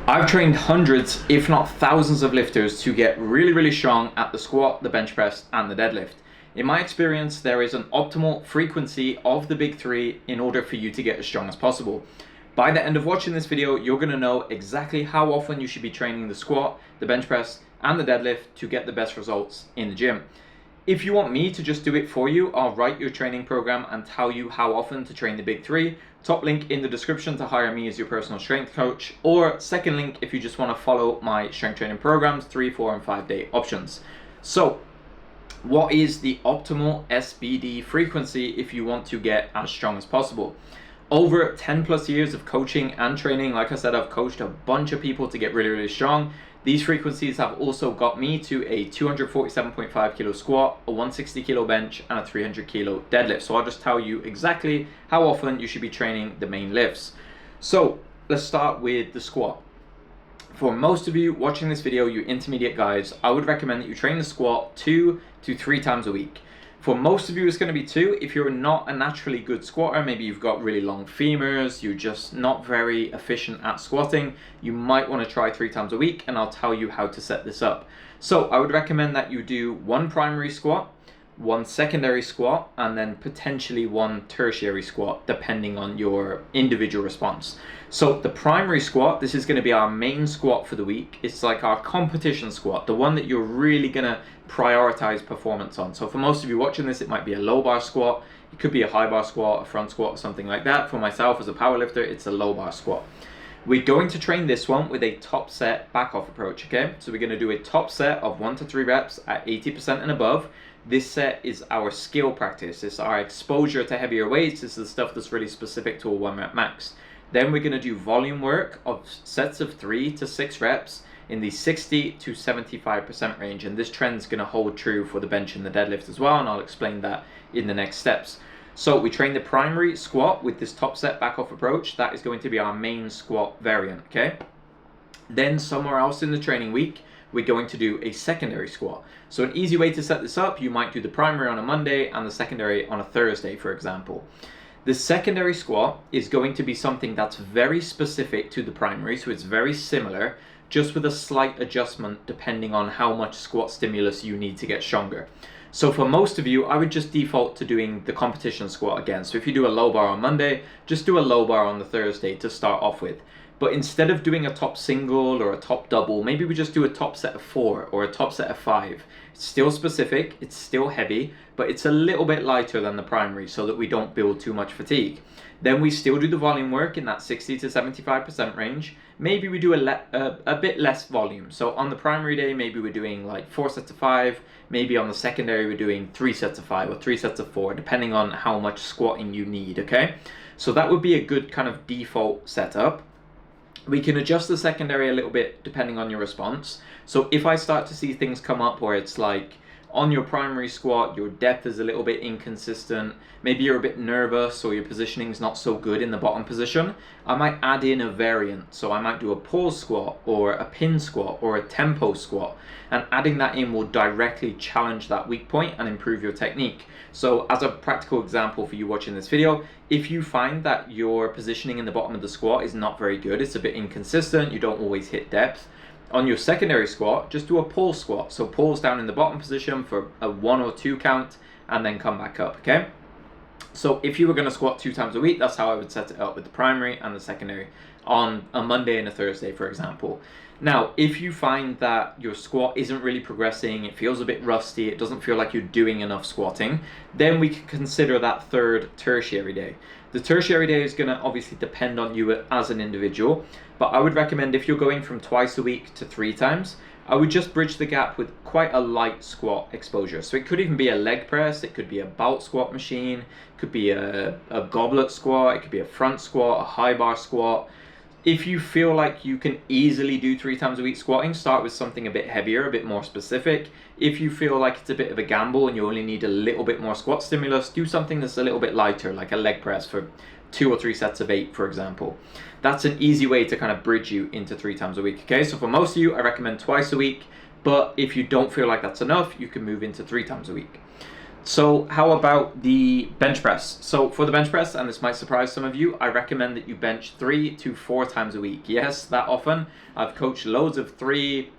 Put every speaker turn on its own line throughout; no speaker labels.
I've trained hundreds, if not thousands of lifters to get really strong at the squat, the bench press, and the deadlift. In my experience, there is an optimal frequency of the big three in order for you to get as strong as possible. By the end of watching this video, you're going to know exactly how often you should be training the squat, the bench press, and the deadlift to get the best results in the gym. If you want me to just do it for you, I'll write your training program and tell you how often to train the big three. Top link in the description to hire me as your personal strength coach, or second link if you just want to follow my strength training programs, 3, 4, and 5 day options. So what is the optimal SBD frequency if you want to get as strong as possible? Over 10 plus years of coaching and training, like I said, I've coached a bunch of people to get really strong. These frequencies have also got me to a 247.5 kilo squat, a 160 kilo bench, and a 300 kilo deadlift. So I'll just tell you exactly how often you should be training the main lifts. So let's start with the squat. For most of you watching this video, you intermediate guys, I would recommend that you train the squat 2 to 3 times a week. For most of you, it's going to be 2. If you're not a naturally good squatter, maybe you've got really long femurs, you're just not very efficient at squatting, you might want to try 3 times a week, and I'll tell you how to set this up. So I would recommend that you do 1 primary squat, 1 secondary squat, and then potentially 1 tertiary squat, depending on your individual response. So the primary squat, this is going to be our main squat for the week. It's like our competition squat, the one that you're really going to prioritize performance on. So for most of you watching this, it might be a low bar squat, it could be a high bar squat, a front squat, or something like that. For myself as a powerlifter, it's a low bar squat. We're going to train this one with a top set back off approach, okay? So we're going to do a top set of 1 to 3 reps at 80% and above. This set is our skill practice. It's our exposure to heavier weights. This is the stuff that's really specific to a 1 rep max. Then we're going to do volume work of sets of 3 to 6 reps in the 60 to 75% range. And this trend's going to hold true for the bench and the deadlift as well. And I'll explain that in the next steps. So we train the primary squat with this top set back off approach. That is going to be our main squat variant, okay? Then somewhere else in the training week, we're going to do a secondary squat. So an easy way to set this up, you might do the primary on a Monday and the secondary on a Thursday, for example. The secondary squat is going to be something that's very specific to the primary, so it's very similar, just with a slight adjustment depending on how much squat stimulus you need to get stronger. So for most of you, I would just default to doing the competition squat again. So if you do a low bar on Monday, just do a low bar on the Thursday to start off with. But instead of doing a top single or a top double, maybe we just do a top set of 4 or a top set of 5. It's still specific, it's still heavy, but it's a little bit lighter than the primary so that we don't build too much fatigue. Then we still do the volume work in that 60 to 75% range. Maybe we do a bit less volume. So on the primary day, maybe we're doing like 4 sets of 5. Maybe on the secondary, we're doing 3 sets of 5 or 3 sets of 4, depending on how much squatting you need, okay? So that would be a good kind of default setup. We can adjust the secondary a little bit depending on your response. So if I start to see things come up where it's like on your primary squat, your depth is a little bit inconsistent, maybe you're a bit nervous or your positioning is not so good in the bottom position, I might add in a variant. So I might do a pause squat or a pin squat or a tempo squat, and adding that in will directly challenge that weak point and improve your technique. So as a practical example for you watching this video, if you find that your positioning in the bottom of the squat is not very good, it's a bit inconsistent, you don't always hit depth, on your secondary squat, just do a pause squat. So pause down in the bottom position for a 1 or 2 count and then come back up, okay? So if you were going to squat 2 times a week, that's how I would set it up with the primary and the secondary on a Monday and a Thursday, for example. Now, if you find that your squat isn't really progressing, it feels a bit rusty, it doesn't feel like you're doing enough squatting, then we can consider that 3rd tertiary day. The tertiary day is going to obviously depend on you as an individual, but I would recommend if you're going from twice a week to 3 times, I would just bridge the gap with quite a light squat exposure. So it could even be a leg press, it could be a bout squat machine, it could be a goblet squat, it could be a front squat, a high bar squat. If you feel like you can easily do 3 times a week squatting, start with something a bit heavier, a bit more specific. If you feel like it's a bit of a gamble and you only need a little bit more squat stimulus, do something that's a little bit lighter, like a leg press for 2 or 3 sets of 8, for example. That's an easy way to kind of bridge you into 3 times a week, okay? So for most of you, I recommend twice a week, but if you don't feel like that's enough, you can move into 3 times a week. So how about the bench press? So for the bench press, and this might surprise some of you, I recommend that you bench 3 to 4 times a week. Yes, that often. I've coached loads of three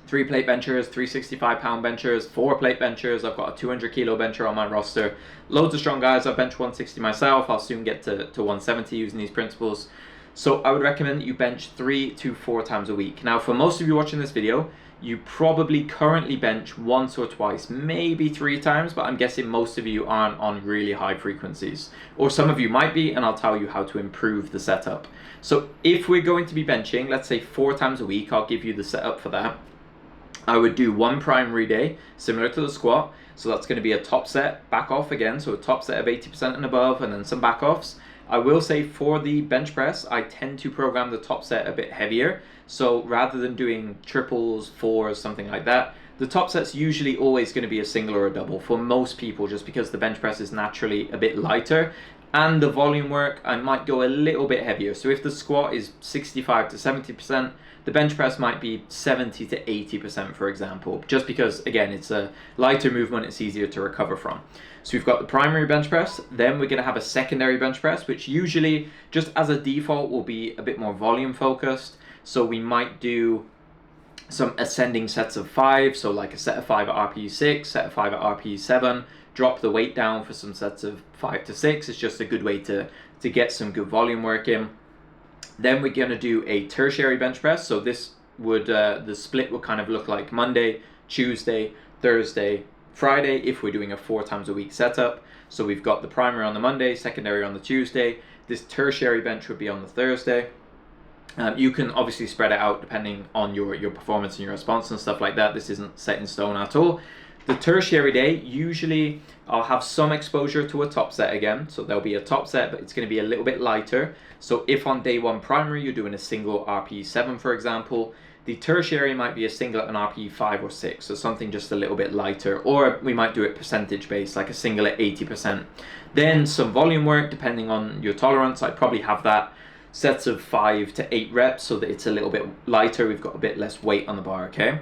plate benchers, 365-pound benchers, 4 plate benchers. I've got a 200 kilo bencher on my roster. Loads of strong guys. I've benched 160 myself. I'll soon get to 170 using these principles. So I would recommend that you bench 3 to 4 times a week. Now, for most of you watching this video, you probably currently bench once or twice, maybe 3 times, but I'm guessing most of you aren't on really high frequencies. Or some of you might be, and I'll tell you how to improve the setup. So if we're going to be benching, let's say 4 times a week, I'll give you the setup for that. I would do 1 primary day, similar to the squat. So that's going to be a top set, back off again. So a top set of 80% and above, and then some back offs. I will say for the bench press, I tend to program the top set a bit heavier. So rather than doing triples, 4s, something like that, the top set's usually always going to be a single or a double for most people, just because the bench press is naturally a bit lighter. And the volume work, I might go a little bit heavier. So if the squat is 65 to 70%, the bench press might be 70 to 80%, for example, just because, again, it's a lighter movement, it's easier to recover from. So we've got the primary bench press, then we're going to have a secondary bench press, which usually, just as a default, will be a bit more volume focused. So we might do some ascending sets of 5, so like a set of 5 at RPE 6, set of 5 at RPE 7, drop the weight down for some sets of 5 to 6. It's just a good way to get some good volume work in. Then we're going to do a tertiary bench press. So this would, the split would kind of look like Monday, Tuesday, Thursday, Friday, if we're doing a 4 times a week setup. So we've got the primary on the Monday, secondary on the Tuesday. This tertiary bench would be on the Thursday. You can obviously spread it out depending on your performance and your response and stuff like that. This isn't set in stone at all. The tertiary day, usually I'll have some exposure to a top set again. So there'll be a top set, but it's going to be a little bit lighter. So if on day 1 primary, you're doing a single RPE 7, for example, the tertiary might be a single at an RPE 5 or 6. So something just a little bit lighter. Or we might do it percentage based, like a single at 80%. Then some volume work, depending on your tolerance. I'd probably have that sets of 5 to 8 reps so that it's a little bit lighter. We've got a bit less weight on the bar, okay?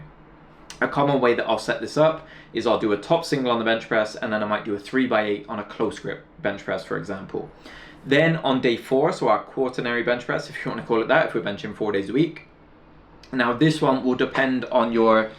A common way that I'll set this up is I'll do a top single on the bench press, and then I might do a 3x8 on a close grip bench press, for example. Then on day 4, so our quaternary bench press, if you want to call it that, if we're benching 4 days a week. Now this one will depend on your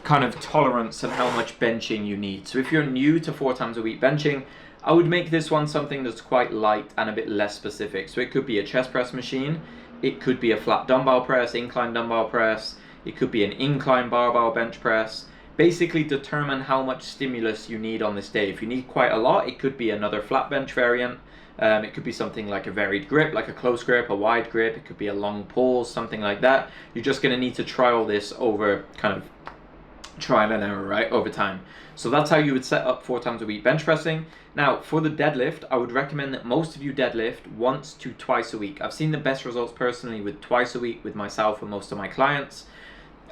kind of tolerance and how much benching you need. So if you're new to 4 times a week benching, I would make this one something that's quite light and a bit less specific. So it could be a chest press machine, it could be a flat dumbbell press, incline dumbbell press, it could be an incline barbell bench press. Basically determine how much stimulus you need on this day. If you need quite a lot, it could be another flat bench variant. It could be something like a varied grip, like a close grip, a wide grip. It could be a long pulse, something like that. You're just going to need to trial this over kind of trial and error, right, over time. So that's how you would set up 4 times a week bench pressing. Now, for the deadlift, I would recommend that most of you deadlift once to twice a week. I've seen the best results personally with twice a week with myself and most of my clients.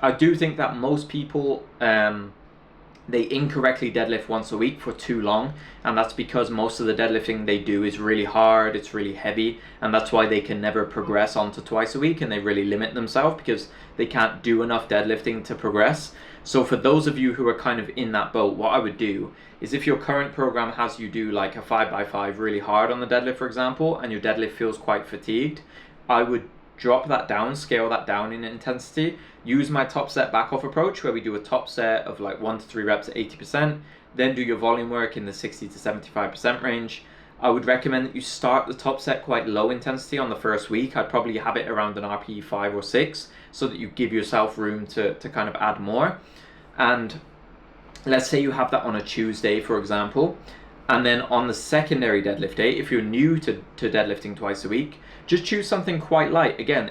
I do think that most people, they incorrectly deadlift once a week for too long, and that's because most of the deadlifting they do is really hard, it's really heavy, and that's why they can never progress onto twice a week, and they really limit themselves because they can't do enough deadlifting to progress. So for those of you who are kind of in that boat, what I would do is, if your current program has you do like a 5x5 really hard on the deadlift, for example, and your deadlift feels quite fatigued, I would drop that down, scale that down in intensity, use my top set back off approach where we do a top set of like 1 to 3 reps at 80%, then do your volume work in the 60 to 75% range. I would recommend that you start the top set quite low intensity on the first week. I'd probably have it around an RPE 5 or 6 so that you give yourself room to kind of add more. And let's say you have that on a Tuesday, for example, and then on the secondary deadlift day, if you're new to deadlifting twice a week, just choose something quite light. Again,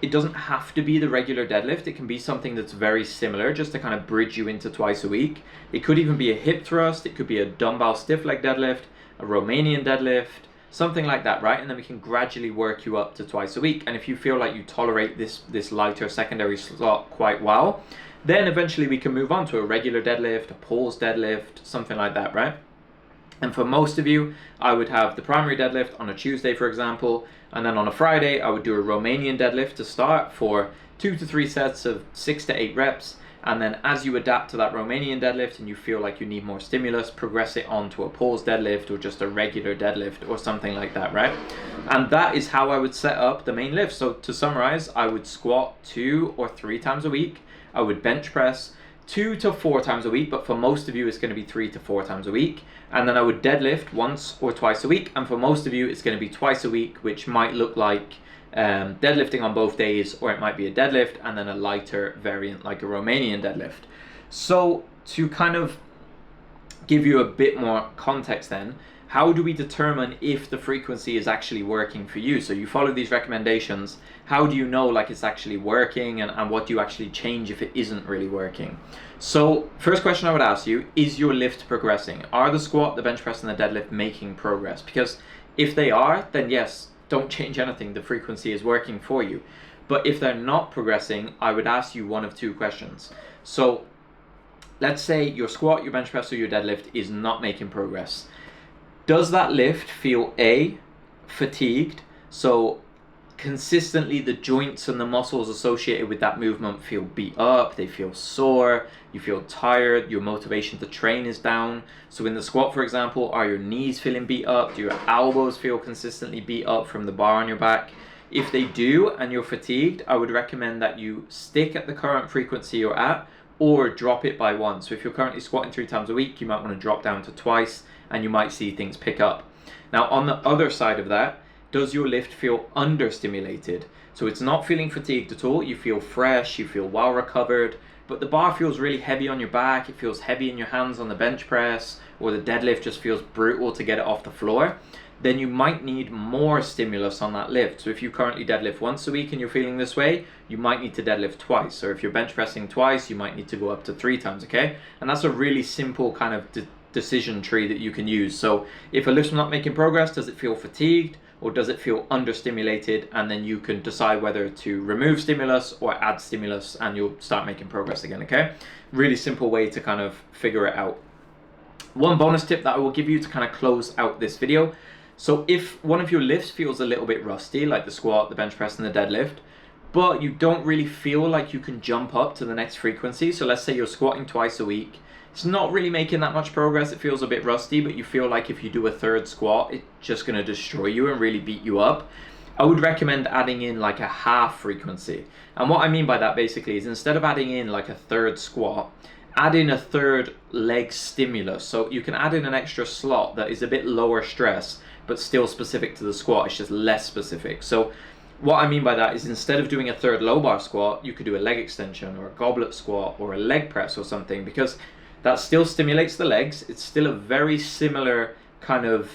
it doesn't have to be the regular deadlift. It can be something that's very similar just to kind of bridge you into twice a week. It could even be a hip thrust. It could be a dumbbell stiff leg deadlift, a Romanian deadlift, something like that, right? And then we can gradually work you up to twice a week. And if you feel like you tolerate this lighter secondary slot quite well, then eventually we can move on to a regular deadlift, a pause deadlift, something like that, right? And for most of you, I would have the primary deadlift on a Tuesday, for example, and then on a Friday, I would do a Romanian deadlift to start for 2 to 3 sets of 6 to 8 reps. And then as you adapt to that Romanian deadlift and you feel like you need more stimulus, progress it on to a pause deadlift or just a regular deadlift or something like that, right? And that is how I would set up the main lift. So to summarize, I would squat 2 or 3 times a week. I would bench press 2 to 4 times a week, but for most of you it's going to be 3 to 4 times a week. And then I would deadlift once or twice a week, and for most of you it's going to be twice a week, which might look like deadlifting on both days, or it might be a deadlift and then a lighter variant like a Romanian deadlift. So to kind of give you a bit more context then, how do we determine if the frequency is actually working for you? So you follow these recommendations, how do you know like it's actually working, and what do you actually change if it isn't really working? So first question I would ask you, is your lift progressing? Are the squat, the bench press and the deadlift making progress? Because if they are, then yes, don't change anything, the frequency is working for you. But if they're not progressing, I would ask you one of 2 questions. So let's say your squat, your bench press or your deadlift is not making progress. Does that lift feel A, fatigued? So consistently the joints and the muscles associated with that movement feel beat up, they feel sore, you feel tired, your motivation to train is down. So in the squat, for example, are your knees feeling beat up? Do your elbows feel consistently beat up from the bar on your back? If they do and you're fatigued, I would recommend that you stick at the current frequency you're at or drop it by 1. So if you're currently squatting 3 times a week, you might want to drop down to twice and you might see things pick up. Now on the other side of that, does your lift feel understimulated? So it's not feeling fatigued at all, you feel fresh, you feel well recovered, but the bar feels really heavy on your back, it feels heavy in your hands on the bench press, or the deadlift just feels brutal to get it off the floor, then you might need more stimulus on that lift. So if you currently deadlift once a week and you're feeling this way, you might need to deadlift twice. Or if you're bench pressing twice, you might need to go up to 3 times, okay? And that's a really simple kind of decision tree that you can use. So if a lift's not making progress, does it feel fatigued? Or does it feel understimulated? And then you can decide whether to remove stimulus or add stimulus and you'll start making progress again, okay? Really simple way to kind of figure it out. One bonus tip that I will give you to kind of close out this video. So if one of your lifts feels a little bit rusty, like the squat, the bench press and the deadlift, but you don't really feel like you can jump up to the next frequency. So let's say you're squatting twice a week. It's not really making that much progress, it feels a bit rusty, but you feel like if you do a 3rd squat, it's just going to destroy you and really beat you up. I would recommend adding in like a half frequency. And what I mean by that basically is instead of adding in like a 3rd squat, add in a 3rd leg stimulus. So you can add in an extra slot that is a bit lower stress, but still specific to the squat, it's just less specific. So what I mean by that is instead of doing a 3rd low bar squat, you could do a leg extension or a goblet squat or a leg press or something, because that still stimulates the legs. It's still a very similar kind of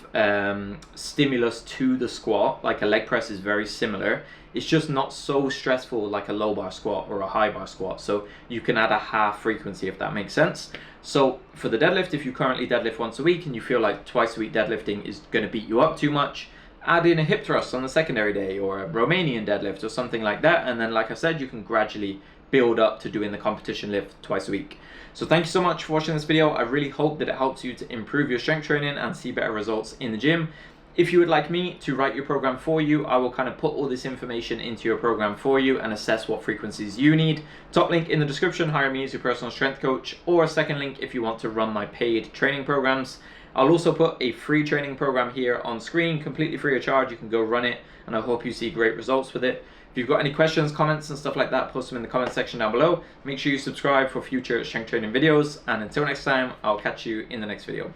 stimulus to the squat. Like a leg press is very similar. It's just not so stressful like a low bar squat or a high bar squat. So you can add a half frequency if that makes sense. So for the deadlift, if you currently deadlift once a week and you feel like twice a week deadlifting is going to beat you up too much, add in a hip thrust on the secondary day or a Romanian deadlift or something like that. And then like I said, you can gradually build up to doing the competition lift twice a week. So thank you so much for watching this video. I really hope that it helps you to improve your strength training and see better results in the gym. If you would like me to write your program for you, I will kind of put all this information into your program for you and assess what frequencies you need. Top link in the description, hire me as your personal strength coach, or a second link if you want to run my paid training programs. I'll also put a free training program here on screen, completely free of charge. You can go run it and I hope you see great results with it. If you've got any questions, comments and stuff like that, post them in the comment section down below. Make sure you subscribe for future strength training videos, and until next time, I'll catch you in the next video.